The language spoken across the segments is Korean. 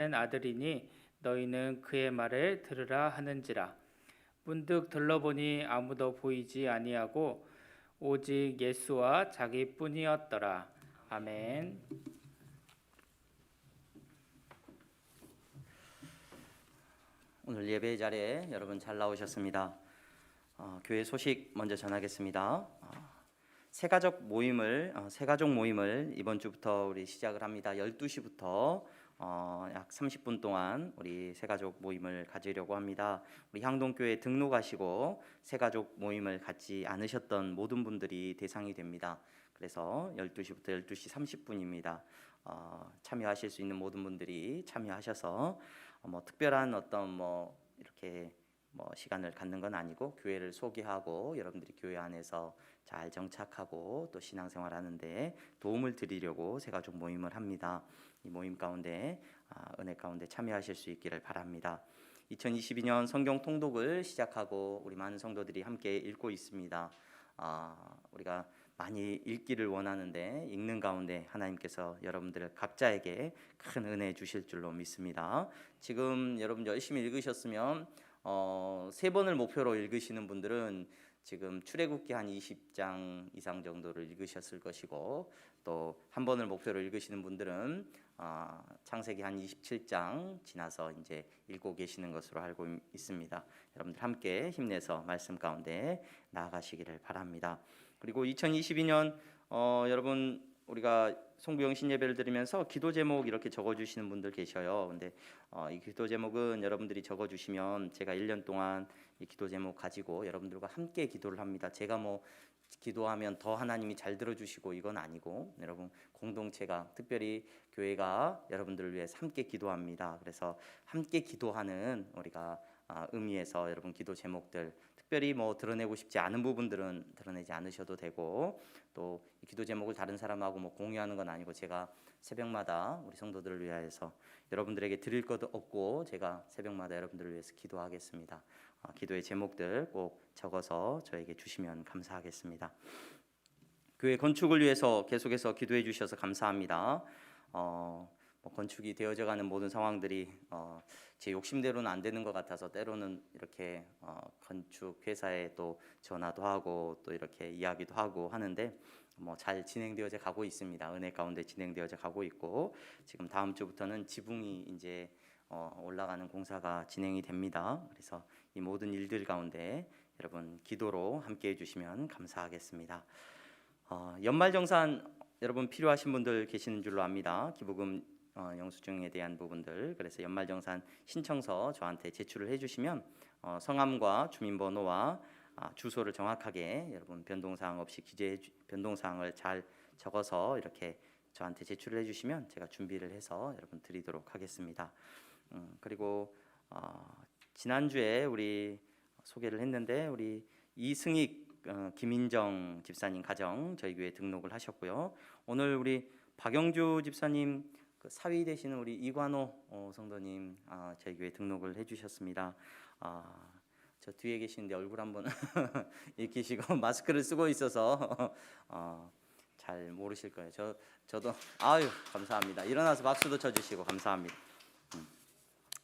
아들이니 너희는 그의 말을 들으라 하는지라. 문득 들러보니 아무도 보이지 아니하고 오직 예수와 자기뿐이었더라. 아멘. 오늘 예배 자리에 여러분 잘 나오셨습니다. 교회 소식 먼저 전하겠습니다. 새가족 모임을 이번 주부터 우리 시작을 합니다. 12시부터 약 30분 동안 우리 새가족 모임을 가지려고 합니다. 우리 향동교회 등록하시고 새가족 모임을 갖지 않으셨던 모든 분들이 대상이 됩니다. 그래서 12시부터 12시 30분입니다. 참여하실 수 있는 모든 분들이 참여하셔서 특별한 어떤 이렇게 시간을 갖는 건 아니고 교회를 소개하고 여러분들이 교회 안에서 잘 정착하고 또 신앙생활 하는데 도움을 드리려고 새가족 모임을 합니다. 이 모임 가운데 은혜 가운데 참여하실 수 있기를 바랍니다. 2022년 성경 통독을 시작하고 우리 많은 성도들이 함께 읽고 있습니다. 우리가 많이 읽기를 원하는데 읽는 가운데 하나님께서 여러분들 각자에게 큰 은혜 주실 줄로 믿습니다. 지금 여러분 열심히 읽으셨으면 3번을 목표로 읽으시는 분들은 지금 출애굽기 한 20장 이상 정도를 읽으셨을 것이고, 또 한 번을 목표로 읽으시는 분들은 창세기 한 27장 지나서 이제 읽고 계시는 것으로 알고 있습니다. 여러분들 함께 힘내서 말씀 가운데 나아가시기를 바랍니다. 그리고 2022년 여러분 우리가 송부영신 예배를 드리면서 기도 제목 이렇게 적어주시는 분들 계셔요. 근데 이 기도 제목은 여러분들이 적어주시면 제가 1년 동안 이 기도 제목 가지고 여러분들과 함께 기도를 합니다. 제가 기도하면 더 하나님이 잘 들어주시고 이건 아니고, 여러분 공동체가 특별히 교회가 여러분들을 위해서 함께 기도합니다. 그래서 함께 기도하는 우리가 의미에서 여러분 기도 제목들 특별히 드러내고 싶지 않은 부분들은 드러내지 않으셔도 되고, 또 이 기도 제목을 다른 사람하고 공유하는 건 아니고 제가 새벽마다 우리 성도들을 위하여서 여러분들에게 드릴 것도 없고 제가 새벽마다 여러분들을 위해서 기도하겠습니다. 기도의 제목들 꼭 적어서 저에게 주시면 감사하겠습니다. 교회 건축을 위해서 계속해서 기도해 주셔서 감사합니다. 건축이 되어져가는 모든 상황들이 제 욕심대로는 안 되는 것 같아서 때로는 이렇게 건축 회사에 또 전화도 하고 또 이렇게 이야기도 하고 하는데 잘 진행되어져 가고 있습니다. 은혜 가운데 진행되어져 가고 있고, 지금 다음 주부터는 지붕이 이제 올라가는 공사가 진행이 됩니다. 그래서 이 모든 일들 가운데 여러분 기도로 함께 해주시면 감사하겠습니다. 연말정산 여러분 필요하신 분들 계시는 줄로 압니다. 기부금 영수증에 대한 부분들, 그래서 연말정산 신청서 저한테 제출을 해주시면 성함과 주민번호와 주소를 정확하게 여러분 변동사항 없이 변동사항을 잘 적어서 이렇게 저한테 제출을 해주시면 제가 준비를 해서 여러분 드리도록 하겠습니다. 그리고 지난주에 우리 소개를 했는데 우리 이승익 김인정 집사님 가정 저희 교회 등록을 하셨고요. 오늘 우리 박영주 집사님 사위 되시는 우리 이관호 성도님 저희 교회 등록을 해주셨습니다. 저 뒤에 계시는데 얼굴 한번 익히시고 마스크를 쓰고 있어서 잘 모르실 거예요. 저도 아유 감사합니다. 일어나서 박수도 쳐주시고 감사합니다.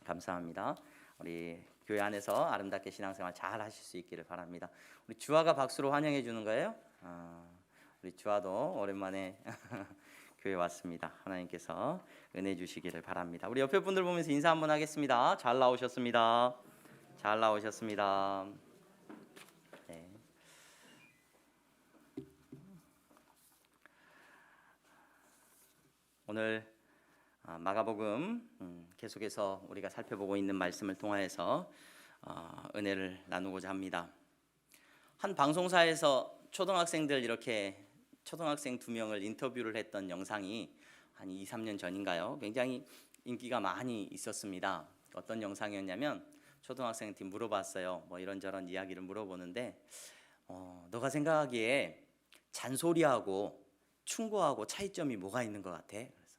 감사합니다. 우리 교회 안에서 아름답게 신앙생활 잘 하실 수 있기를 바랍니다. 우리 주아가 박수로 환영해 주는 거예요. 우리 주아도 오랜만에 교회 왔습니다. 하나님께서 은혜 주시기를 바랍니다. 우리 옆에 분들 보면서 인사 한번 하겠습니다. 잘 나오셨습니다. 잘 나오셨습니다. 네. 오늘 마가복음 계속해서 우리가 살펴보고 있는 말씀을 통하여서 은혜를 나누고자 합니다. 한 방송사에서 초등학생들 이렇게 초등학생 2명을 인터뷰를 했던 영상이 한 2, 3년 전인가요? 굉장히 인기가 많이 있었습니다. 어떤 영상이었냐면 초등학생한테 물어봤어요. 이런저런 이야기를 물어보는데 너가 생각하기에 잔소리하고 충고하고 차이점이 뭐가 있는 것 같아? 그래서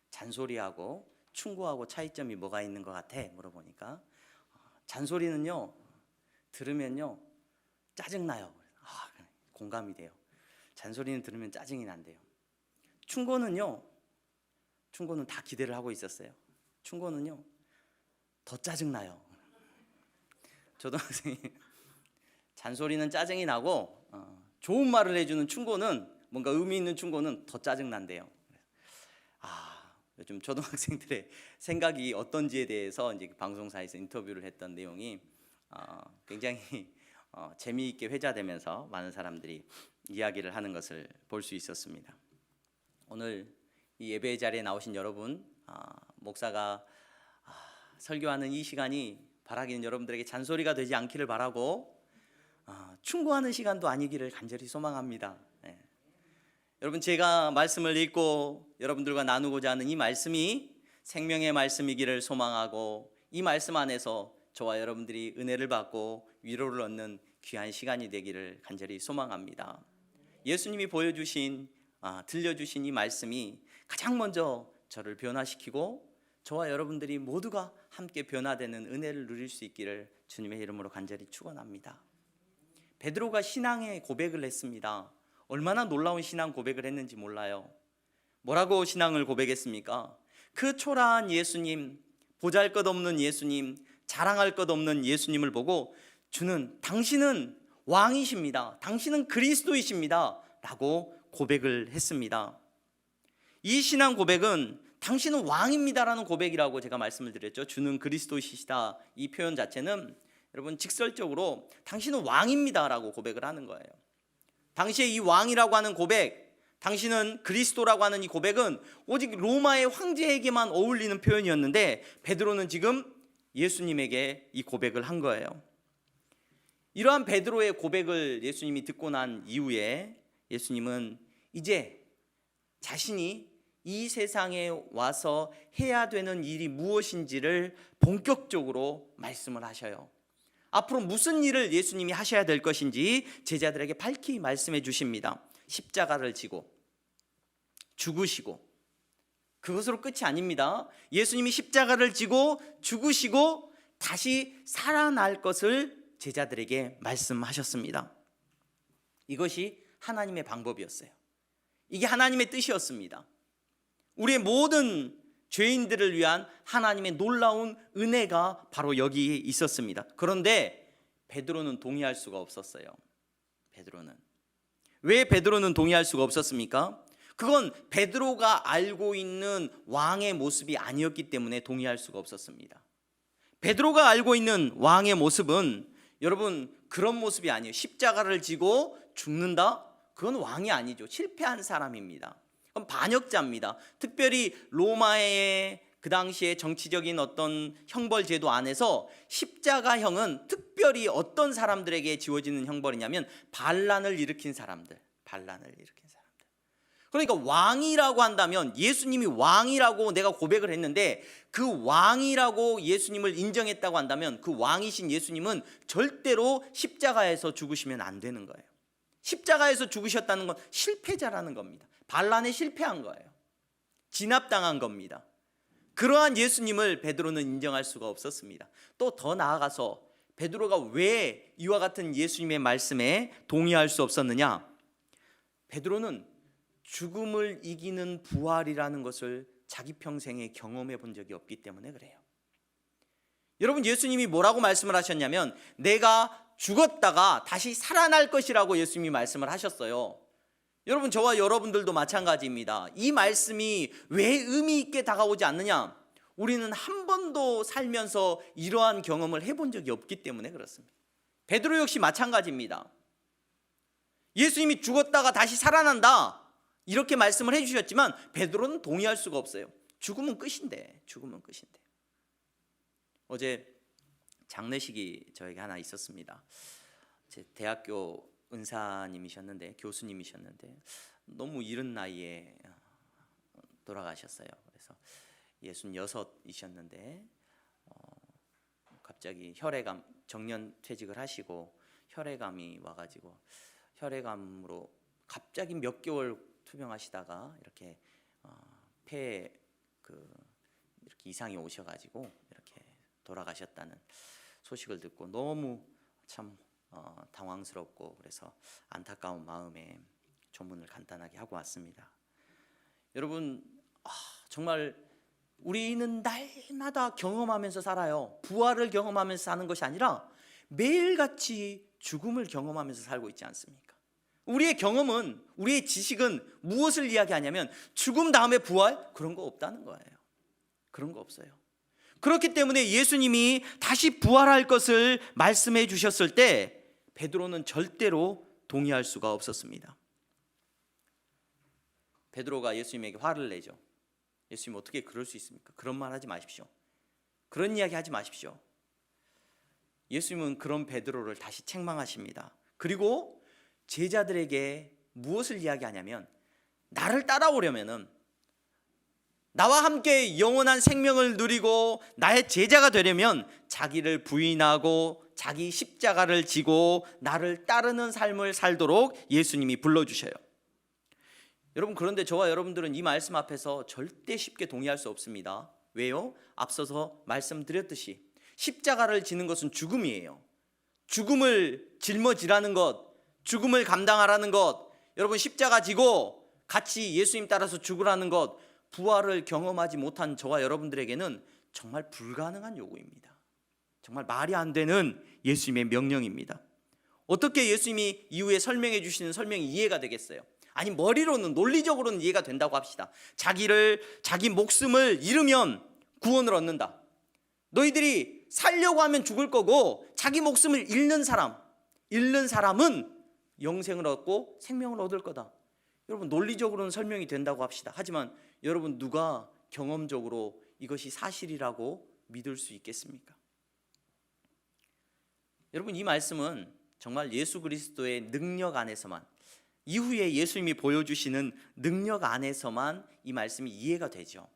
잔소리하고 충고하고 차이점이 뭐가 있는 것 같아? 물어보니까 잔소리는요 들으면요 짜증나요. 공감이 돼요. 잔소리는 들으면 짜증이 난대요. 충고는 다 기대를 하고 있었어요. 충고는요 더 짜증나요. 초등학생이 잔소리는 짜증이 나고 좋은 말을 해주는 충고는, 뭔가 의미 있는 충고는 더 짜증난대요. 요즘 초등학생들의 생각이 어떤지에 대해서 이제 방송사에서 인터뷰를 했던 내용이 굉장히 재미있게 회자되면서 많은 사람들이 이야기를 하는 것을 볼 수 있었습니다. 오늘 이 예배 자리에 나오신 여러분, 목사가 설교하는 이 시간이 바라기는 여러분들에게 잔소리가 되지 않기를 바라고 충고하는 시간도 아니기를 간절히 소망합니다. 여러분, 제가 말씀을 읽고 여러분들과 나누고자 하는 이 말씀이 생명의 말씀이기를 소망하고, 이 말씀 안에서 저와 여러분들이 은혜를 받고 위로를 얻는 귀한 시간이 되기를 간절히 소망합니다. 예수님이 보여주신, 들려주신 이 말씀이 가장 먼저 저를 변화시키고 저와 여러분들이 모두가 함께 변화되는 은혜를 누릴 수 있기를 주님의 이름으로 간절히 축원합니다. 베드로가 신앙의 고백을 했습니다. 얼마나 놀라운 신앙 고백을 했는지 몰라요. 뭐라고 신앙을 고백했습니까? 그 초라한 예수님, 보잘것없는 예수님, 자랑할 것 없는 예수님을 보고 당신은 왕이십니다, 당신은 그리스도이십니다 라고 고백을 했습니다. 이 신앙 고백은 당신은 왕입니다라는 고백이라고 제가 말씀을 드렸죠. 주는 그리스도이시다, 이 표현 자체는 여러분 직설적으로 당신은 왕입니다라고 고백을 하는 거예요. 당시에 이 왕이라고 하는 고백, 당신은 그리스도라고 하는 이 고백은 오직 로마의 황제에게만 어울리는 표현이었는데, 베드로는 지금 예수님에게 이 고백을 한 거예요. 이러한 베드로의 고백을 예수님이 듣고 난 이후에 예수님은 이제 자신이 이 세상에 와서 해야 되는 일이 무엇인지를 본격적으로 말씀을 하셔요. 앞으로 무슨 일을 예수님이 하셔야 될 것인지 제자들에게 밝히 말씀해 주십니다. 십자가를 지고 죽으시고, 그것으로 끝이 아닙니다. 예수님이 십자가를 지고 죽으시고 다시 살아날 것을 제자들에게 말씀하셨습니다. 이것이 하나님의 방법이었어요. 이게 하나님의 뜻이었습니다. 우리의 모든 죄인들을 위한 하나님의 놀라운 은혜가 바로 여기에 있었습니다. 그런데 베드로는 동의할 수가 없었어요. 왜 베드로는 동의할 수가 없었습니까? 그건 베드로가 알고 있는 왕의 모습이 아니었기 때문에 동의할 수가 없었습니다. 베드로가 알고 있는 왕의 모습은 여러분 그런 모습이 아니에요. 십자가를 지고 죽는다? 그건 왕이 아니죠. 실패한 사람입니다. 그건 반역자입니다. 특별히 로마의 그 당시에 정치적인 어떤 형벌 제도 안에서 십자가형은 특별히 어떤 사람들에게 지워지는 형벌이냐면 반란을 일으킨 사람들. 그러니까 왕이라고 한다면, 예수님이 왕이라고 내가 고백을 했는데 그 왕이라고 예수님을 인정했다고 한다면 그 왕이신 예수님은 절대로 십자가에서 죽으시면 안 되는 거예요. 십자가에서 죽으셨다는 건 실패자라는 겁니다. 반란에 실패한 거예요. 진압당한 겁니다. 그러한 예수님을 베드로는 인정할 수가 없었습니다. 또 더 나아가서 베드로가 왜 이와 같은 예수님의 말씀에 동의할 수 없었느냐? 베드로는 죽음을 이기는 부활이라는 것을 자기 평생에 경험해 본 적이 없기 때문에 그래요. 여러분, 예수님이 뭐라고 말씀을 하셨냐면 내가 죽었다가 다시 살아날 것이라고 예수님이 말씀을 하셨어요. 여러분, 저와 여러분들도 마찬가지입니다. 이 말씀이 왜 의미 있게 다가오지 않느냐? 우리는 한 번도 살면서 이러한 경험을 해본 적이 없기 때문에 그렇습니다. 베드로 역시 마찬가지입니다. 예수님이 죽었다가 다시 살아난다 이렇게 말씀을 해주셨지만 베드로는 동의할 수가 없어요. 죽으면 끝인데. 어제 장례식이 저에게 하나 있었습니다. 제 대학교 은사님이셨는데, 교수님이셨는데 너무 이른 나이에 돌아가셨어요. 그래서 66이셨는데 갑자기 혈액암, 정년 퇴직을 하시고 혈액암이 와가지고 혈액암으로 갑자기 몇 개월 투병하시다가 이렇게 폐에 이렇게 이상이 오셔가지고 이렇게 돌아가셨다는 소식을 듣고 너무 참 당황스럽고, 그래서 안타까운 마음에 조문을 간단하게 하고 왔습니다. 여러분, 정말 우리는 날마다 경험하면서 살아요. 부활을 경험하면서 사는 것이 아니라 매일같이 죽음을 경험하면서 살고 있지 않습니까? 우리의 경험은, 우리의 지식은 무엇을 이야기하냐면 죽음 다음에 부활? 그런 거 없다는 거예요. 그런 거 없어요. 그렇기 때문에 예수님이 다시 부활할 것을 말씀해 주셨을 때 베드로는 절대로 동의할 수가 없었습니다. 베드로가 예수님에게 화를 내죠. 예수님 어떻게 그럴 수 있습니까? 그런 말 하지 마십시오. 그런 이야기 하지 마십시오. 예수님은 그런 베드로를 다시 책망하십니다. 그리고 제자들에게 무엇을 이야기하냐면 나를 따라오려면은, 나와 함께 영원한 생명을 누리고 나의 제자가 되려면 자기를 부인하고 자기 십자가를 지고 나를 따르는 삶을 살도록 예수님이 불러주셔요. 여러분, 그런데 저와 여러분들은 이 말씀 앞에서 절대 쉽게 동의할 수 없습니다. 왜요? 앞서서 말씀드렸듯이 십자가를 지는 것은 죽음이에요. 죽음을 짊어지라는 것, 죽음을 감당하라는 것, 여러분 십자가 지고 같이 예수님 따라서 죽으라는 것, 부활을 경험하지 못한 저와 여러분들에게는 정말 불가능한 요구입니다. 정말 말이 안 되는 예수님의 명령입니다. 어떻게 예수님이 이후에 설명해 주시는 설명이 이해가 되겠어요? 아니, 머리로는, 논리적으로는 이해가 된다고 합시다. 자기 목숨을 잃으면 구원을 얻는다. 너희들이 살려고 하면 죽을 거고 자기 목숨을 잃는 사람은 영생을 얻고 생명을 얻을 거다. 여러분, 논리적으로는 설명이 된다고 합시다. 하지만 여러분, 누가 경험적으로 이것이 사실이라고 믿을 수 있겠습니까? 여러분, 이 말씀은 정말 예수 그리스도의 능력 안에서만, 이후에 예수님이 보여주시는 능력 안에서만 이 말씀이 이해가 되죠.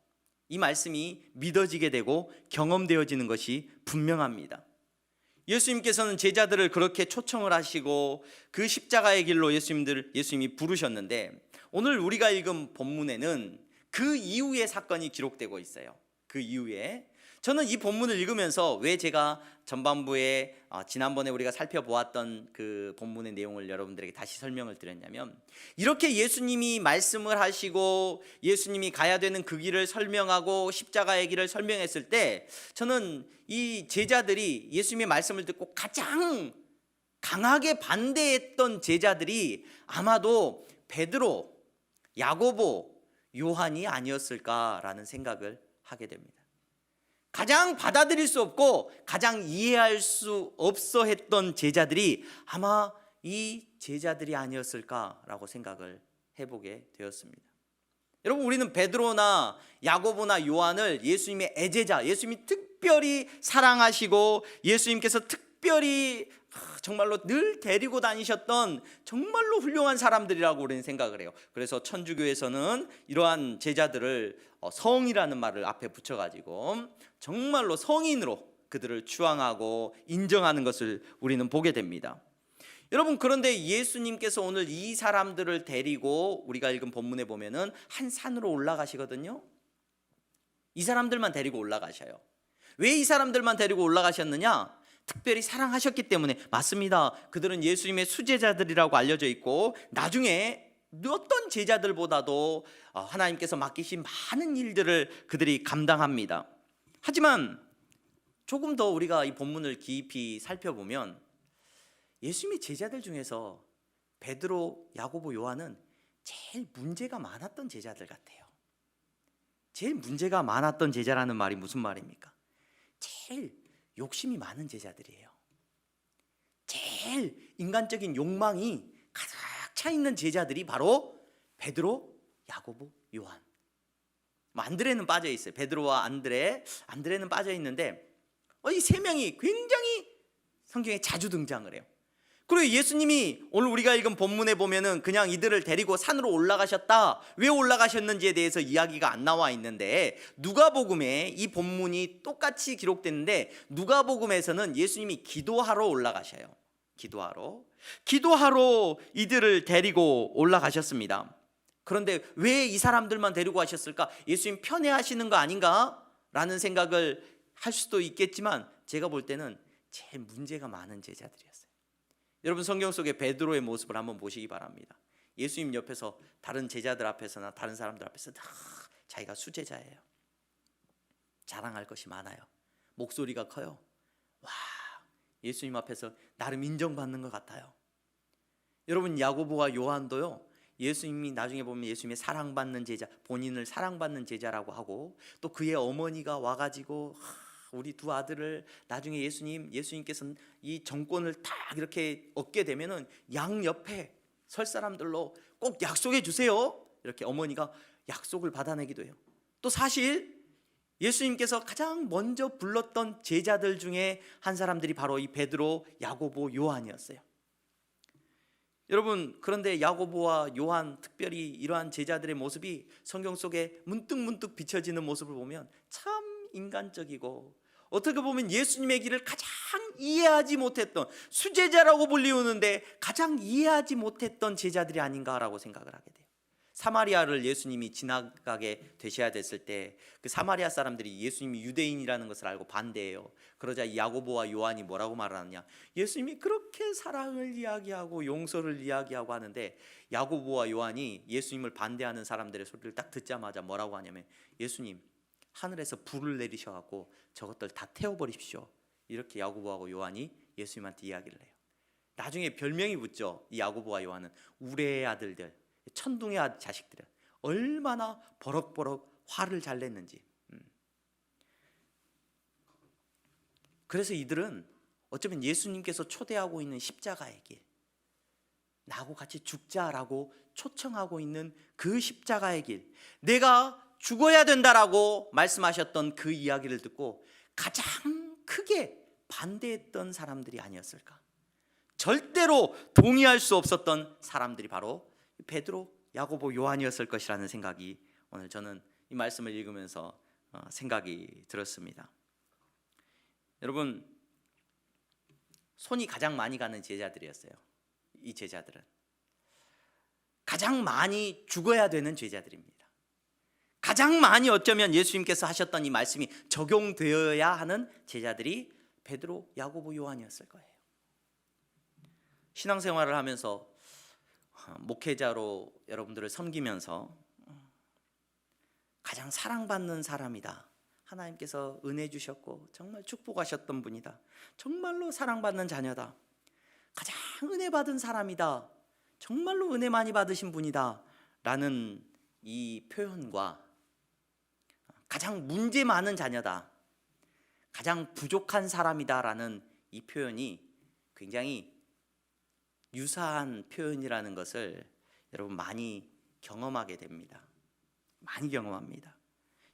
이 말씀이 믿어지게 되고 경험되어지는 것이 분명합니다. 예수님께서는 제자들을 그렇게 초청을 하시고 그 십자가의 길로 예수님이 부르셨는데, 오늘 우리가 읽은 본문에는 그 이후의 사건이 기록되고 있어요. 그 이후에 저는 이 본문을 읽으면서 왜 제가 전반부에 지난번에 우리가 살펴보았던 그 본문의 내용을 여러분들에게 다시 설명을 드렸냐면, 이렇게 예수님이 말씀을 하시고 예수님이 가야 되는 그 길을 설명하고 십자가의 길을 설명했을 때 저는 이 제자들이 예수님의 말씀을 듣고 가장 강하게 반대했던 제자들이 아마도 베드로, 야고보, 요한이 아니었을까라는 생각을 하게 됩니다. 가장 받아들일 수 없고 가장 이해할 수 없어 했던 제자들이 아마 이 제자들이 아니었을까라고 생각을 해보게 되었습니다. 여러분, 우리는 베드로나 야고보나 요한을 예수님의 애제자, 예수님이 특별히 사랑하시고 예수님께서 특별히 정말로 늘 데리고 다니셨던 정말로 훌륭한 사람들이라고 우리는 생각을 해요. 그래서 천주교에서는 이러한 제자들을 성이라는 말을 앞에 붙여가지고 정말로 성인으로 그들을 추앙하고 인정하는 것을 우리는 보게 됩니다. 여러분, 그런데 예수님께서 오늘 이 사람들을 데리고 우리가 읽은 본문에 보면은 한 산으로 올라가시거든요. 이 사람들만 데리고 올라가셔요. 왜 이 사람들만 데리고 올라가셨느냐? 특별히 사랑하셨기 때문에. 맞습니다. 그들은 예수님의 수제자들이라고 알려져 있고 나중에 어떤 제자들보다도 하나님께서 맡기신 많은 일들을 그들이 감당합니다. 하지만 조금 더 우리가 이 본문을 깊이 살펴보면 예수님의 제자들 중에서 베드로, 야고보, 요한은 제일 문제가 많았던 제자들 같아요. 제일 문제가 많았던 제자라는 말이 무슨 말입니까? 제일 욕심이 많은 제자들이에요. 제일 인간적인 욕망이 가득 차 있는 제자들이 바로 베드로, 야고보, 요한. 안드레는 빠져 있어요. 베드로와 안드레는 빠져 있는데 이 세 명이 굉장히 성경에 자주 등장을 해요. 그리고 예수님이 오늘 우리가 읽은 본문에 보면은 그냥 이들을 데리고 산으로 올라가셨다. 왜 올라가셨는지에 대해서 이야기가 안 나와 있는데, 누가복음에 이 본문이 똑같이 기록됐는데 누가복음에서는 예수님이 기도하러 올라가셔요. 기도하러 이들을 데리고 올라가셨습니다. 그런데 왜 이 사람들만 데리고 가셨을까? 예수님 편애하시는 거 아닌가? 라는 생각을 할 수도 있겠지만 제가 볼 때는 제일 문제가 많은 제자들이었어요. 여러분, 성경 속의 베드로의 모습을 한번 보시기 바랍니다. 예수님 옆에서 다른 제자들 앞에서나 다른 사람들 앞에서 다 자기가 수제자예요. 자랑할 것이 많아요. 목소리가 커요. 와, 예수님 앞에서 나름 인정받는 것 같아요. 여러분, 야고보와 요한도요, 예수님이 나중에 보면 예수님의 사랑받는 제자, 본인을 사랑받는 제자라고 하고, 또 그의 어머니가 와가지고 우리 두 아들을 나중에 예수님께서는 이 정권을 딱 이렇게 얻게 되면은 양 옆에 설 사람들로 꼭 약속해 주세요. 이렇게 어머니가 약속을 받아내기도 해요. 또 사실 예수님께서 가장 먼저 불렀던 제자들 중에 한 사람들이 바로 이 베드로, 야고보, 요한이었어요. 여러분, 그런데 야고보와 요한, 특별히 이러한 제자들의 모습이 성경 속에 문득문득 비춰지는 모습을 보면 참 인간적이고, 어떻게 보면 예수님의 길을 가장 이해하지 못했던, 수제자라고 불리우는데 가장 이해하지 못했던 제자들이 아닌가라고 생각을 하게 돼요. 사마리아를 예수님이 지나가게 되셔야 됐을 때 그 사마리아 사람들이 예수님이 유대인이라는 것을 알고 반대해요. 그러자 이 야고보와 요한이 뭐라고 말하느냐, 예수님이 그렇게 사랑을 이야기하고 용서를 이야기하고 하는데, 야고보와 요한이 예수님을 반대하는 사람들의 소리를 딱 듣자마자 뭐라고 하냐면, 예수님, 하늘에서 불을 내리셔갖고 저것들 다 태워버리십시오. 이렇게 야고보하고 요한이 예수님한테 이야기를 해요. 나중에 별명이 붙죠. 이 야고보와 요한은 우레의 아들들, 천둥의 자식들이야. 얼마나 버럭버럭 화를 잘 냈는지. 그래서 이들은 어쩌면 예수님께서 초대하고 있는 십자가의 길, 나하고 같이 죽자라고 초청하고 있는 그 십자가의 길, 내가 죽어야 된다라고 말씀하셨던 그 이야기를 듣고 가장 크게 반대했던 사람들이 아니었을까. 절대로 동의할 수 없었던 사람들이 바로 베드로, 야고보, 요한이었을 것이라는 생각이 오늘 저는 이 말씀을 읽으면서 생각이 들었습니다. 여러분, 손이 가장 많이 가는 제자들이었어요. 이 제자들은 가장 많이 죽어야 되는 제자들입니다. 가장 많이 어쩌면 예수님께서 하셨던 이 말씀이 적용되어야 하는 제자들이 베드로, 야고보, 요한이었을 거예요. 신앙생활을 하면서 목회자로 여러분들을 섬기면서 가장 사랑받는 사람이다, 하나님께서 은혜 주셨고 정말 축복하셨던 분이다, 정말로 사랑받는 자녀다, 가장 은혜 받은 사람이다, 정말로 은혜 많이 받으신 분이다 라는 이 표현과 가장 문제 많은 자녀다, 가장 부족한 사람이다 라는 이 표현이 굉장히 유사한 표현이라는 것을 여러분 많이 경험하게 됩니다. 많이 경험합니다.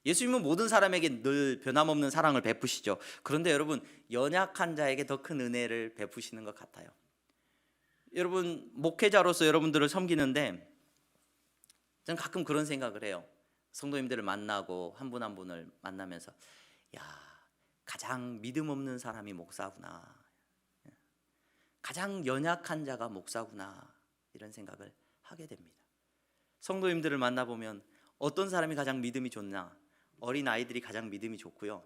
예수님은 모든 사람에게 늘 변함없는 사랑을 베푸시죠. 그런데 여러분, 연약한 자에게 더 큰 은혜를 베푸시는 것 같아요. 여러분, 목회자로서 여러분들을 섬기는데 저는 가끔 그런 생각을 해요. 성도님들을 만나고 한 분 한 분을 만나면서, 야, 가장 믿음 없는 사람이 목사구나, 가장 연약한 자가 목사구나, 이런 생각을 하게 됩니다. 성도님들을 만나보면 어떤 사람이 가장 믿음이 좋나? 어린아이들이 가장 믿음이 좋고요.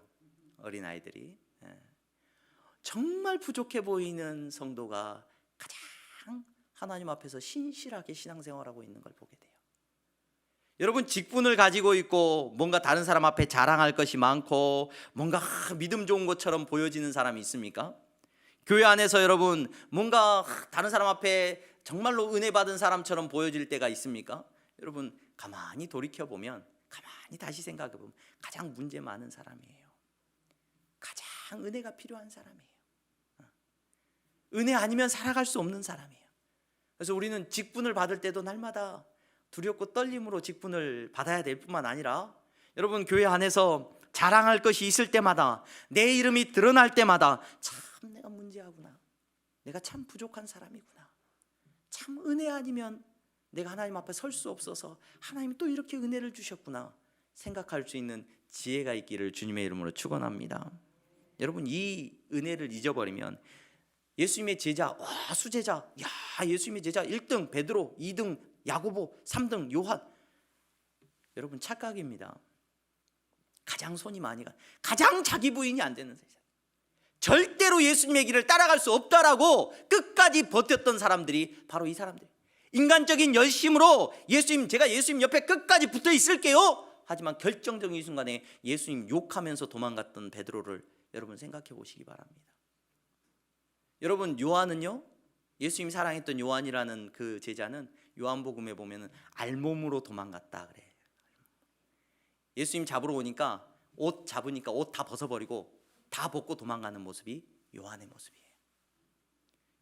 어린아이들이 정말 부족해 보이는 성도가 가장 하나님 앞에서 신실하게 신앙생활하고 있는 걸 보게 돼요. 여러분, 직분을 가지고 있고 뭔가 다른 사람 앞에 자랑할 것이 많고 뭔가 믿음 좋은 것처럼 보여지는 사람이 있습니까? 교회 안에서 여러분, 뭔가 다른 사람 앞에 정말로 은혜 받은 사람처럼 보여질 때가 있습니까? 여러분, 가만히 돌이켜보면, 가만히 다시 생각해보면 가장 문제 많은 사람이에요. 가장 은혜가 필요한 사람이에요. 은혜 아니면 살아갈 수 없는 사람이에요. 그래서 우리는 직분을 받을 때도 날마다 두렵고 떨림으로 직분을 받아야 될 뿐만 아니라, 여러분, 교회 안에서 자랑할 것이 있을 때마다, 내 이름이 드러날 때마다 참 내가 문제하구나, 내가 참 부족한 사람이구나, 참 은혜 아니면 내가 하나님 앞에 설 수 없어서 하나님이 또 이렇게 은혜를 주셨구나 생각할 수 있는 지혜가 있기를 주님의 이름으로 축원합니다. 여러분, 이 은혜를 잊어버리면 예수님의 제자, 와, 수제자, 야, 예수님의 제자 1등 베드로, 2등 야고보, 3등 요한, 여러분 착각입니다. 가장 손이 많이 가, 가장 자기 부인이 안 되는 제자, 절대로 예수님의 길을 따라갈 수 없다라고 끝까지 버텼던 사람들이 바로 이 사람들. 인간적인 열심으로 제가 예수님 옆에 끝까지 붙어 있을게요, 하지만 결정적인 이 순간에 예수님 욕하면서 도망갔던 베드로를 여러분 생각해 보시기 바랍니다. 여러분, 요한은요, 예수님 사랑했던 요한이라는 그 제자는 요한복음에 보면은 알몸으로 도망갔다 그래. 예수님 잡으러 오니까 옷 잡으니까 옷 다 벗어버리고 다 벗고 도망가는 모습이 요한의 모습이에요.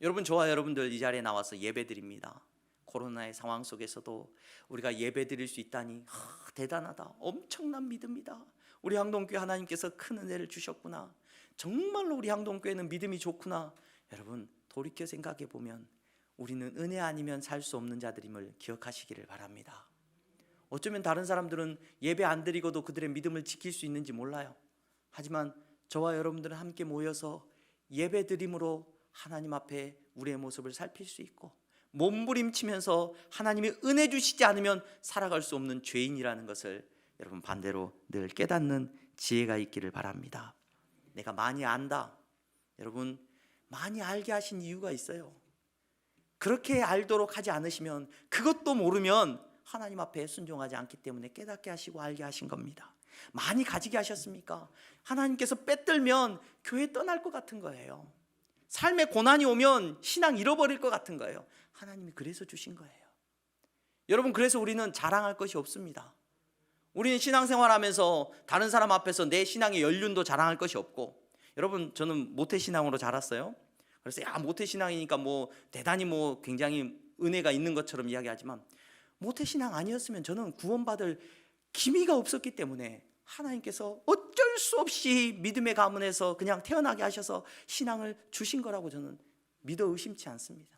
여러분, 저와 여러분들 이 자리에 나와서 예배드립니다. 코로나의 상황 속에서도 우리가 예배드릴 수 있다니 대단하다, 엄청난 믿음이다. 우리 항동교회 하나님께서 큰 은혜를 주셨구나. 정말로 우리 항동교회는 믿음이 좋구나. 여러분, 돌이켜 생각해 보면 우리는 은혜 아니면 살 수 없는 자들임을 기억하시기를 바랍니다. 어쩌면 다른 사람들은 예배 안 드리고도 그들의 믿음을 지킬 수 있는지 몰라요. 하지만 저와 여러분들은 함께 모여서 예배 드림으로 하나님 앞에 우리의 모습을 살필 수 있고, 몸부림치면서 하나님이 은혜 주시지 않으면 살아갈 수 없는 죄인이라는 것을 여러분 반대로 늘 깨닫는 지혜가 있기를 바랍니다. 내가 많이 안다. 여러분, 많이 알게 하신 이유가 있어요. 그렇게 알도록 하지 않으시면, 그것도 모르면 하나님 앞에 순종하지 않기 때문에 깨닫게 하시고 알게 하신 겁니다. 많이 가지게 하셨습니까? 하나님께서 빼들면 교회 떠날 것 같은 거예요. 삶에 고난이 오면 신앙 잃어버릴 것 같은 거예요. 하나님이 그래서 주신 거예요. 여러분, 그래서 우리는 자랑할 것이 없습니다. 우리는 신앙생활하면서 다른 사람 앞에서 내 신앙의 연륜도 자랑할 것이 없고, 여러분, 저는 모태신앙으로 자랐어요. 그래서 모태신앙이니까 대단히 굉장히 은혜가 있는 것처럼 이야기하지만, 모태신앙 아니었으면 저는 구원받을 기미가 없었기 때문에 하나님께서 어쩔 수 없이 믿음의 가문에서 그냥 태어나게 하셔서 신앙을 주신 거라고 저는 믿어 의심치 않습니다.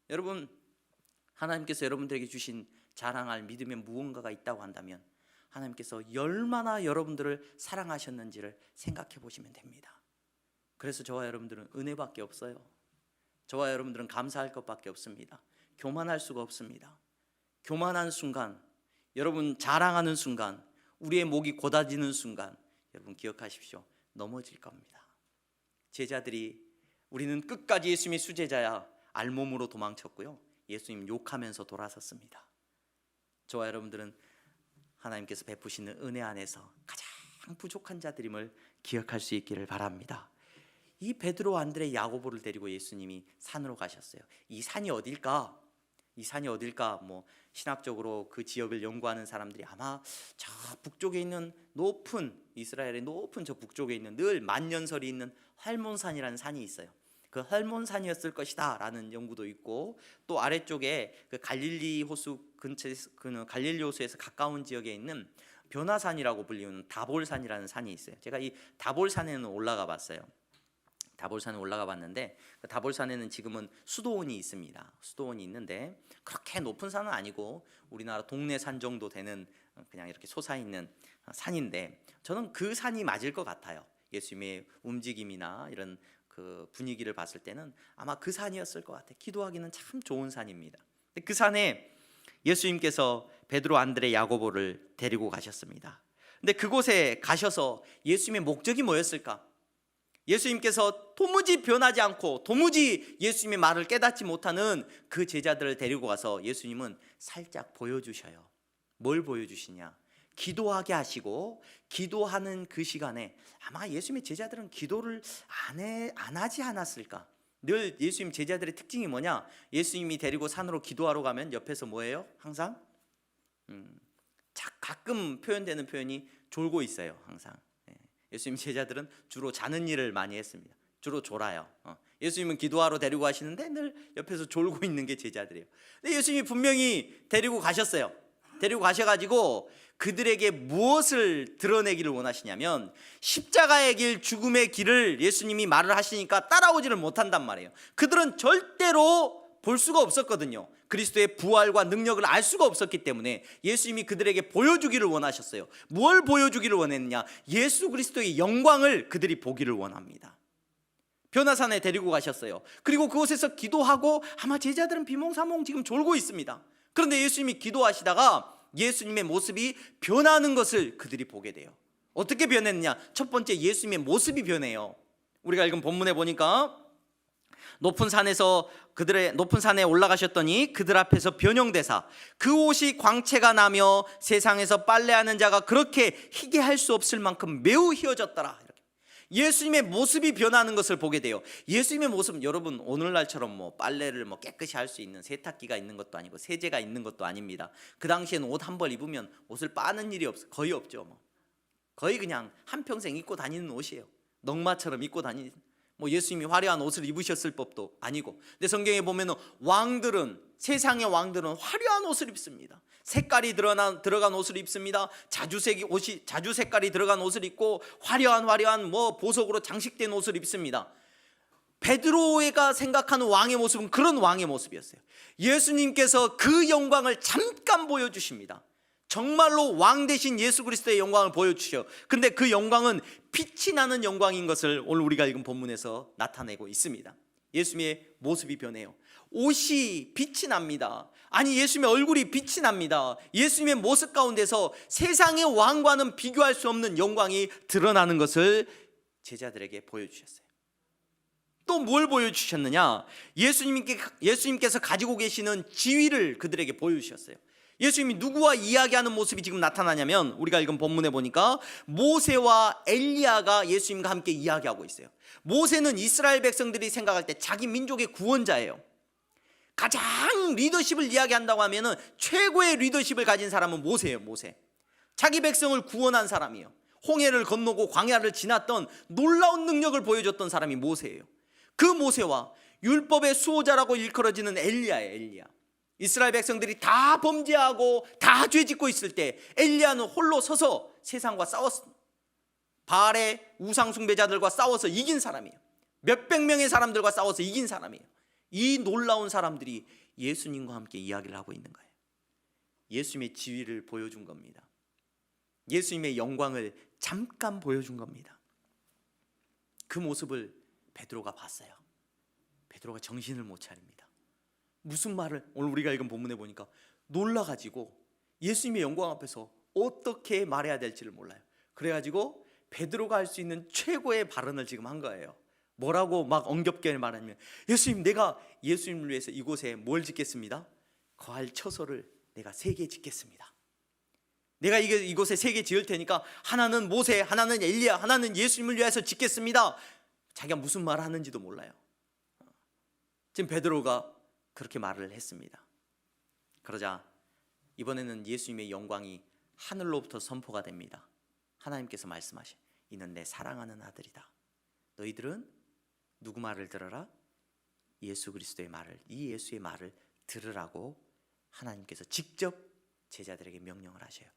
여러분, 하나님께서 여러분들에게 주신 자랑할 믿음의 무언가가 있다고 한다면 하나님께서 얼마나 여러분들을 사랑하셨는지를 생각해 보시면 됩니다. 그래서 저와 여러분들은 은혜밖에 없어요. 저와 여러분들은 감사할 것밖에 없습니다. 교만할 수가 없습니다. 교만한 순간, 여러분 자랑하는 순간, 우리의 목이 곧아지는 순간, 여러분 기억하십시오. 넘어질 겁니다. 제자들이 우리는 끝까지 예수님의 수제자야 알몸으로 도망쳤고요, 예수님 욕하면서 돌아섰습니다. 저와 여러분들은 하나님께서 베푸시는 은혜 안에서 가장 부족한 자들임을 기억할 수 있기를 바랍니다. 이 베드로, 안드레, 야고보를 데리고 예수님이 산으로 가셨어요. 이 산이 어딜까? 신학적으로 그 지역을 연구하는 사람들이 아마 저 북쪽에 있는 높은, 이스라엘의 높은 저 북쪽에 있는 늘 만년설이 있는 헐몬산이라는 산이 있어요. 그 헐몬산이었을 것이다 라는 연구도 있고, 또 아래쪽에 그 갈릴리 호수 근처에, 갈릴리 호수에서 가까운 지역에 있는 변화산이라고 불리는 다볼산이라는 산이 있어요. 제가 이 다볼산에는 올라가 봤어요. 다볼산에 올라가 봤는데, 그 다볼산에는 지금은 수도원이 있습니다. 수도원이 있는데 그렇게 높은 산은 아니고 우리나라 동네 산 정도 되는 그냥 이렇게 솟아있는 산인데, 저는 그 산이 맞을 것 같아요. 예수님의 움직임이나 이런 그 분위기를 봤을 때는 아마 그 산이었을 것 같아요. 기도하기는 참 좋은 산입니다. 근데 그 산에 예수님께서 베드로, 안드레, 야고보를 데리고 가셨습니다. 근데 그곳에 가셔서 예수님의 목적이 뭐였을까? 예수님께서 도무지 변하지 않고 도무지 예수님의 말을 깨닫지 못하는 그 제자들을 데리고 가서 예수님은 살짝 보여주셔요. 뭘 보여주시냐? 기도하게 하시고, 기도하는 그 시간에 아마 예수님의 제자들은 기도를 안 하지 않았을까? 늘 예수님 제자들의 특징이 뭐냐? 예수님이 데리고 산으로 기도하러 가면 옆에서 뭐예요? 항상 가끔 표현되는 표현이 졸고 있어요. 항상. 예수님 제자들은 주로 자는 일을 많이 했습니다. 주로 졸아요. 예수님은 기도하러 데리고 가시는데 늘 옆에서 졸고 있는 게 제자들이에요. 근데 예수님이 분명히 데리고 가셨어요. 데리고 가셔가지고 그들에게 무엇을 드러내기를 원하시냐면, 십자가의 길, 죽음의 길을 예수님이 말을 하시니까 따라오지를 못한단 말이에요. 그들은 절대로 볼 수가 없었거든요. 그리스도의 부활과 능력을 알 수가 없었기 때문에 예수님이 그들에게 보여주기를 원하셨어요. 뭘 보여주기를 원했느냐? 예수 그리스도의 영광을 그들이 보기를 원합니다. 변화산에 데리고 가셨어요. 그리고 그곳에서 기도하고 아마 제자들은 비몽사몽 지금 졸고 있습니다. 그런데 예수님이 기도하시다가 예수님의 모습이 변하는 것을 그들이 보게 돼요. 어떻게 변했느냐? 첫 번째, 예수님의 모습이 변해요. 우리가 읽은 본문에 보니까 높은 산에 올라가셨더니 그들 앞에서 변형되사 그 옷이 광채가 나며 세상에서 빨래하는 자가 그렇게 희게 할 수 없을 만큼 매우 희어졌더라. 예수님의 모습이 변하는 것을 보게 돼요. 예수님의 모습은 여러분 오늘날처럼 빨래를 깨끗이 할 수 있는 세탁기가 있는 것도 아니고 세제가 있는 것도 아닙니다. 그 당시에는 옷 한 벌 입으면 옷을 빠는 일이 거의 없죠. 거의 그냥 한평생 입고 다니는 옷이에요. 넉마처럼 입고 다니는. 예수님이 화려한 옷을 입으셨을 법도 아니고. 근데 성경에 보면은 세상의 왕들은 화려한 옷을 입습니다. 색깔이 들어간 옷을 입습니다. 자주 색깔이 들어간 옷을 입고 화려한 보석으로 장식된 옷을 입습니다. 베드로가 생각하는 왕의 모습은 그런 왕의 모습이었어요. 예수님께서 그 영광을 잠깐 보여주십니다. 정말로 왕 되신 예수 그리스도의 영광을 보여주셔. 근데 그 영광은 빛이 나는 영광인 것을 오늘 우리가 읽은 본문에서 나타내고 있습니다. 예수님의 모습이 변해요. 옷이 빛이 납니다. 아니, 예수님의 얼굴이 빛이 납니다. 예수님의 모습 가운데서 세상의 왕과는 비교할 수 없는 영광이 드러나는 것을 제자들에게 보여주셨어요. 또 뭘 보여주셨느냐? 예수님께서 가지고 계시는 지위를 그들에게 보여주셨어요. 예수님이 누구와 이야기하는 모습이 지금 나타나냐면, 우리가 읽은 본문에 보니까 모세와 엘리야가 예수님과 함께 이야기하고 있어요. 모세는 이스라엘 백성들이 생각할 때 자기 민족의 구원자예요. 가장 리더십을 이야기한다고 하면은 최고의 리더십을 가진 사람은 모세예요. 모세. 자기 백성을 구원한 사람이에요. 홍해를 건너고 광야를 지났던 놀라운 능력을 보여줬던 사람이 모세예요. 그 모세와 율법의 수호자라고 일컬어지는 엘리야예요. 엘리야. 이스라엘 백성들이 다 범죄하고 다 죄짓고 있을 때 엘리야는 홀로 서서 세상과 싸웠습니다. 바알의 우상 숭배자들과 싸워서 이긴 사람이에요. 몇백 명의 사람들과 싸워서 이긴 사람이에요. 이 놀라운 사람들이 예수님과 함께 이야기를 하고 있는 거예요. 예수님의 지위를 보여준 겁니다. 예수님의 영광을 잠깐 보여준 겁니다. 그 모습을 베드로가 봤어요. 베드로가 정신을 못 차립니다. 무슨 말을, 오늘 우리가 읽은 본문에 보니까 놀라가지고 예수님의 영광 앞에서 어떻게 말해야 될지를 몰라요. 그래가지고 베드로가 할 수 있는 최고의 발언을 지금 한 거예요. 뭐라고 막 엉겹게 말하면, 예수님, 내가 예수님을 위해서 이곳에 뭘 짓겠습니다? 거할 처소를 내가 3개 짓겠습니다. 내가 이곳에 3개 지을 테니까 하나는 모세, 하나는 엘리야, 하나는 예수님을 위해서 짓겠습니다. 자기가 무슨 말을 하는지도 몰라요. 지금 베드로가 그렇게 말을 했습니다. 그러자 이번에는 예수님의 영광이 하늘로부터 선포가 됩니다. 하나님께서 말씀하시, 이는 내 사랑하는 아들이다. 너희들은 누구 말을 들어라? 예수 그리스도의 말을, 이 예수의 말을 들으라고 하나님께서 직접 제자들에게 명령을 하셔요.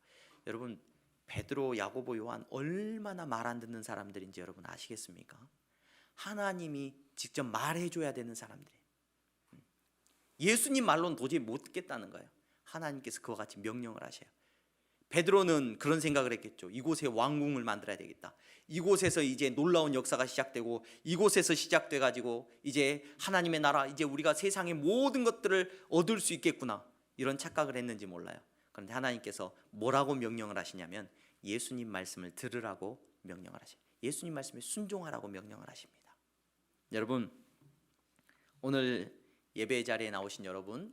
여러분, 베드로, 야고보, 요한 얼마나 말 안 듣는 사람들인지 여러분 아시겠습니까? 하나님이 직접 말해줘야 되는 사람들이에요. 예수님 말로는 도저히 못 듣겠다는 거예요. 하나님께서 그와 같이 명령을 하셔요. 베드로는 그런 생각을 했겠죠. 이곳에 왕궁을 만들어야 되겠다. 이곳에서 이제 놀라운 역사가 시작되고, 이곳에서 시작돼 가지고 이제 하나님의 나라, 이제 우리가 세상의 모든 것들을 얻을 수 있겠구나, 이런 착각을 했는지 몰라요. 그런데 하나님께서 뭐라고 명령을 하시냐면 예수님 말씀을 들으라고 명령을 하셔요. 예수님 말씀에 순종하라고 명령을 하십니다. 여러분, 오늘 예배 자리에 나오신 여러분,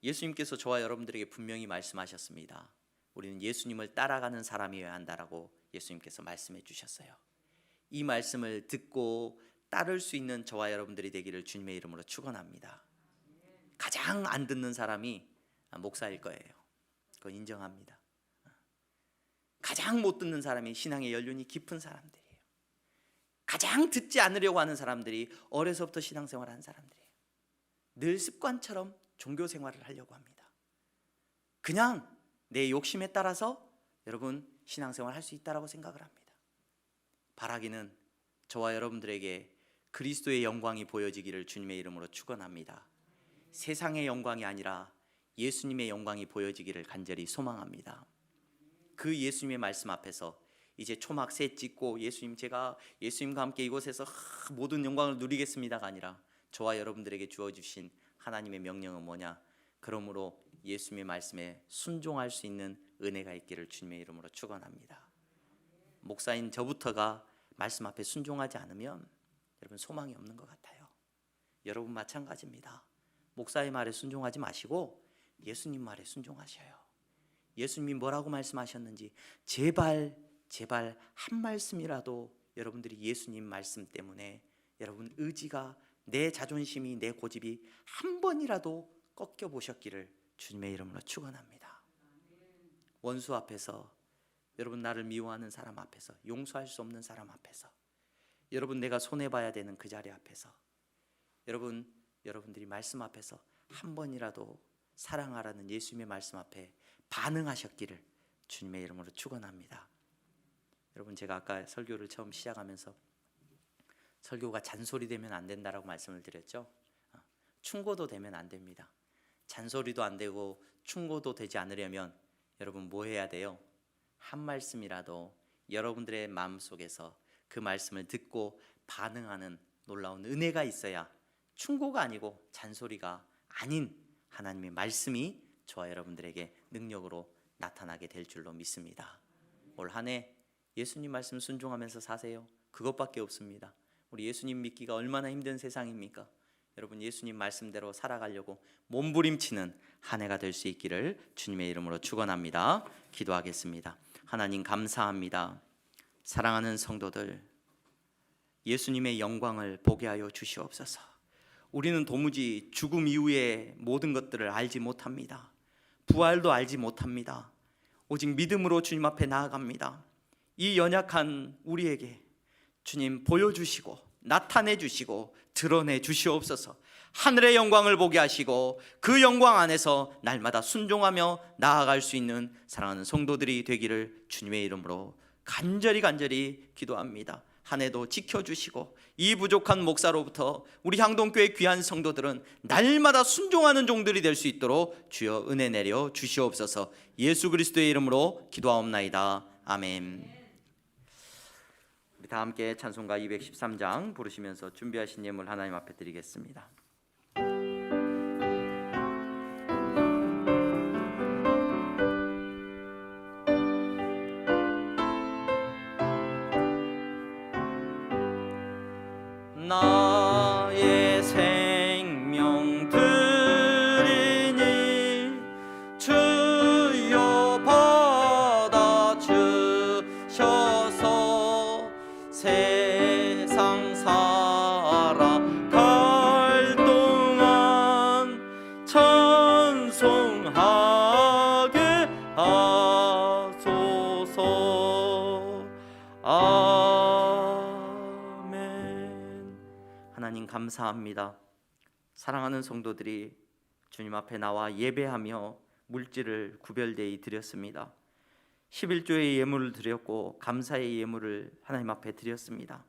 예수님께서 저와 여러분들에게 분명히 말씀하셨습니다. 우리는 예수님을 따라가는 사람이어야 한다라고 예수님께서 말씀해 주셨어요. 이 말씀을 듣고 따를 수 있는 저와 여러분들이 되기를 주님의 이름으로 축원합니다. 가장 안 듣는 사람이 목사일 거예요. 그건 인정합니다. 가장 못 듣는 사람이 신앙의 연륜이 깊은 사람들이에요. 가장 듣지 않으려고 하는 사람들이 어려서부터 신앙생활을 한 사람들이에요. 늘 습관처럼 종교생활을 하려고 합니다. 그냥 내 욕심에 따라서 여러분 신앙생활 할 수 있다라고 생각을 합니다. 바라기는 저와 여러분들에게 그리스도의 영광이 보여지기를 주님의 이름으로 축원합니다. 세상의 영광이 아니라 예수님의 영광이 보여지기를 간절히 소망합니다. 그 예수님의 말씀 앞에서 이제 초막 새 찍고 제가 예수님과 함께 이곳에서 모든 영광을 누리겠습니다가 아니라 저와 여러분들에게 주어주신 하나님의 명령은 뭐냐? 그러므로 예수님의 말씀에 순종할 수 있는 은혜가 있기를 주님의 이름으로 축원합니다. 목사인 저부터가 말씀 앞에 순종하지 않으면 여러분 소망이 없는 것 같아요. 여러분 마찬가지입니다. 목사의 말에 순종하지 마시고 예수님 말에 순종하셔요. 예수님이 뭐라고 말씀하셨는지 제발 한 말씀이라도 여러분들이 예수님 말씀 때문에 여러분 의지가, 내 자존심이, 내 고집이 한 번이라도 꺾여 보셨기를 주님의 이름으로 축원합니다. 원수 앞에서, 여러분 나를 미워하는 사람 앞에서, 용서할 수 없는 사람 앞에서, 여러분 내가 손해봐야 되는 그 자리 앞에서, 여러분들이 말씀 앞에서 한 번이라도 사랑하라는 예수님의 말씀 앞에 반응하셨기를 주님의 이름으로 축원합니다. 여러분 제가 아까 설교를 처음 시작하면서 설교가 잔소리 되면 안 된다라고 말씀을 드렸죠. 충고도 되면 안 됩니다. 잔소리도 안 되고 충고도 되지 않으려면 여러분 뭐 해야 돼요? 한 말씀이라도 여러분들의 마음속에서 그 말씀을 듣고 반응하는 놀라운 은혜가 있어야 충고가 아니고 잔소리가 아닌 하나님의 말씀이 저와 여러분들에게 능력으로 나타나게 될 줄로 믿습니다. 올 한 해 예수님 말씀 순종하면서 사세요. 그것밖에 없습니다. 우리 예수님 믿기가 얼마나 힘든 세상입니까? 여러분 예수님 말씀대로 살아가려고 몸부림치는 한 해가 될 수 있기를 주님의 이름으로 축원합니다. 기도하겠습니다. 하나님 감사합니다. 사랑하는 성도들, 예수님의 영광을 보게 하여 주시옵소서. 우리는 도무지 죽음 이후의 모든 것들을 알지 못합니다. 부활도 알지 못합니다. 오직 믿음으로 주님 앞에 나아갑니다. 이 연약한 우리에게 주님 보여주시고 나타내 주시고 드러내 주시옵소서. 하늘의 영광을 보게 하시고 그 영광 안에서 날마다 순종하며 나아갈 수 있는 사랑하는 성도들이 되기를 주님의 이름으로 간절히 기도합니다. 한 해도 지켜주시고 이 부족한 목사로부터 우리 향동교회 귀한 성도들은 날마다 순종하는 종들이 될 수 있도록 주여 은혜 내려 주시옵소서. 예수 그리스도의 이름으로 기도하옵나이다. 아멘. 우리 다 함께 찬송가 213장 부르시면서 준비하신 예물 하나님 앞에 드리겠습니다. 나의 생명 드리니 주여 받아 주셔서 세상 살아갈 동안 찬송하게 하소서. 하나님 감사합니다. 사랑하는 성도들이 주님 앞에 나와 예배하며 물질을 구별되이 드렸습니다. 11조의 예물을 드렸고 감사의 예물을 하나님 앞에 드렸습니다.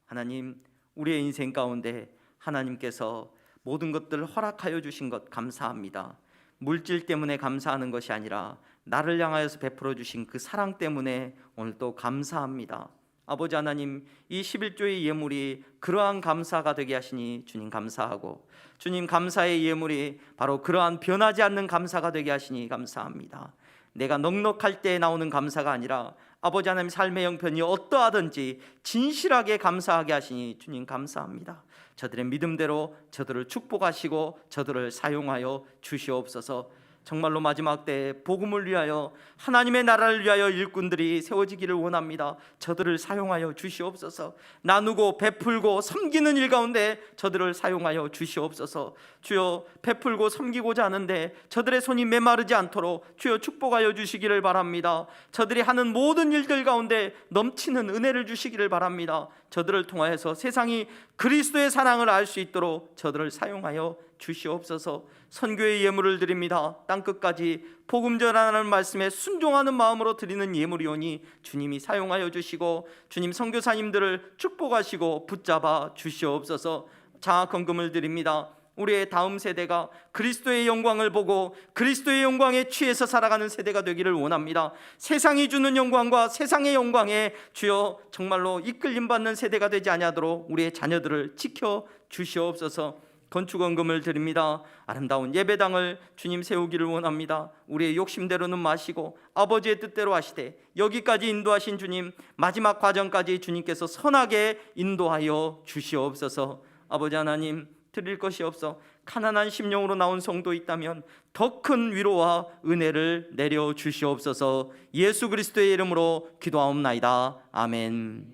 하나님, 우리의 인생 가운데 하나님께서 모든 것들을 허락하여 주신 것 감사합니다. 물질 때문에 감사하는 것이 아니라 나를 향하여서 베풀어 주신 그 사랑 때문에 오늘 또 감사합니다. 아버지 하나님, 이 11조의 예물이 그러한 감사가 되게 하시니 주님 감사하고, 주님 감사의 예물이 바로 그러한 변하지 않는 감사가 되게 하시니 감사합니다. 내가 넉넉할 때 나오는 감사가 아니라 아버지 하나님 삶의 형편이 어떠하든지 진실하게 감사하게 하시니 주님 감사합니다. 저들의 믿음대로 저들을 축복하시고 저들을 사용하여 주시옵소서. 정말로 마지막 때 복음을 위하여 하나님의 나라를 위하여 일꾼들이 세워지기를 원합니다. 저들을 사용하여 주시옵소서. 나누고 베풀고 섬기는 일 가운데 저들을 사용하여 주시옵소서. 주여, 베풀고 섬기고자 하는데 저들의 손이 메마르지 않도록 주여 축복하여 주시기를 바랍니다. 저들이 하는 모든 일들 가운데 넘치는 은혜를 주시기를 바랍니다. 저들을 통하여서 세상이 그리스도의 사랑을 알 수 있도록 저들을 사용하여 주시옵소서. 선교의 예물을 드립니다. 땅끝까지 복음 전하는 말씀에 순종하는 마음으로 드리는 예물이오니 주님이 사용하여 주시고 주님 선교사님들을 축복하시고 붙잡아 주시옵소서. 장학헌금을 드립니다. 우리의 다음 세대가 그리스도의 영광을 보고 그리스도의 영광에 취해서 살아가는 세대가 되기를 원합니다. 세상이 주는 영광과 세상의 영광에 주여 정말로 이끌림 받는 세대가 되지 아니하도록 우리의 자녀들을 지켜 주시옵소서. 건축헌금을 드립니다. 아름다운 예배당을 주님 세우기를 원합니다. 우리의 욕심대로는 마시고 아버지의 뜻대로 하시되 여기까지 인도하신 주님, 마지막 과정까지 주님께서 선하게 인도하여 주시옵소서. 아버지 하나님, 드릴 것이 없어 가난한 심령으로 나온 성도 있다면 더 큰 위로와 은혜를 내려 주시옵소서. 예수 그리스도의 이름으로 기도하옵나이다. 아멘.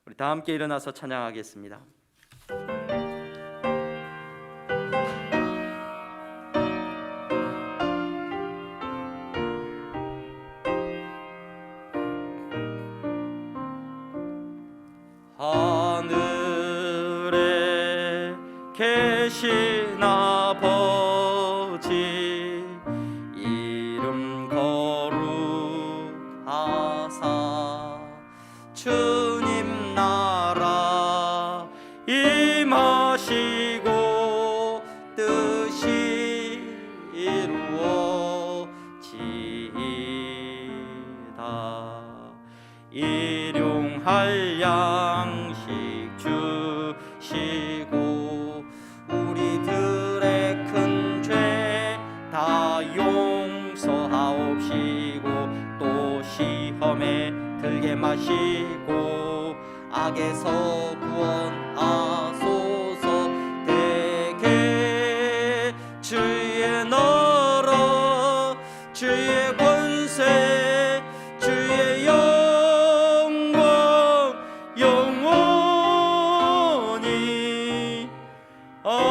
우리 다 함께 일어나서 찬양하겠습니다. 하늘에 계신 아버지 이름 거룩하사 주님 나라 임하시고 뜻이 이루어지다. 일용할 양식 주시고 우리들의 큰 죄 다 용서하옵시고 또 시험에 들게 마시고 악에서 구원하소서. 대개 주의 나라 주의 권세 주의 영광 영원히 아멘.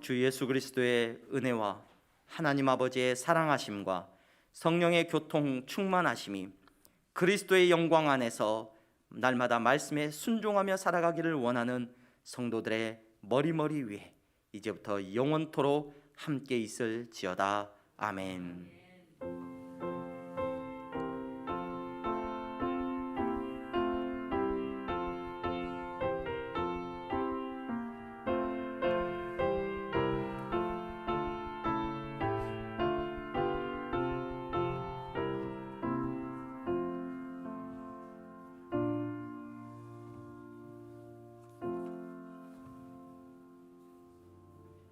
주 예수 그리스도의 은혜와 하나님 아버지의 사랑하심과 성령의 교통 충만하심이 그리스도의 영광 안에서 날마다 말씀에 순종하며 살아가기를 원하는 성도들의 머리머리 위에 이제부터 영원토록 함께 있을지어다. 아멘.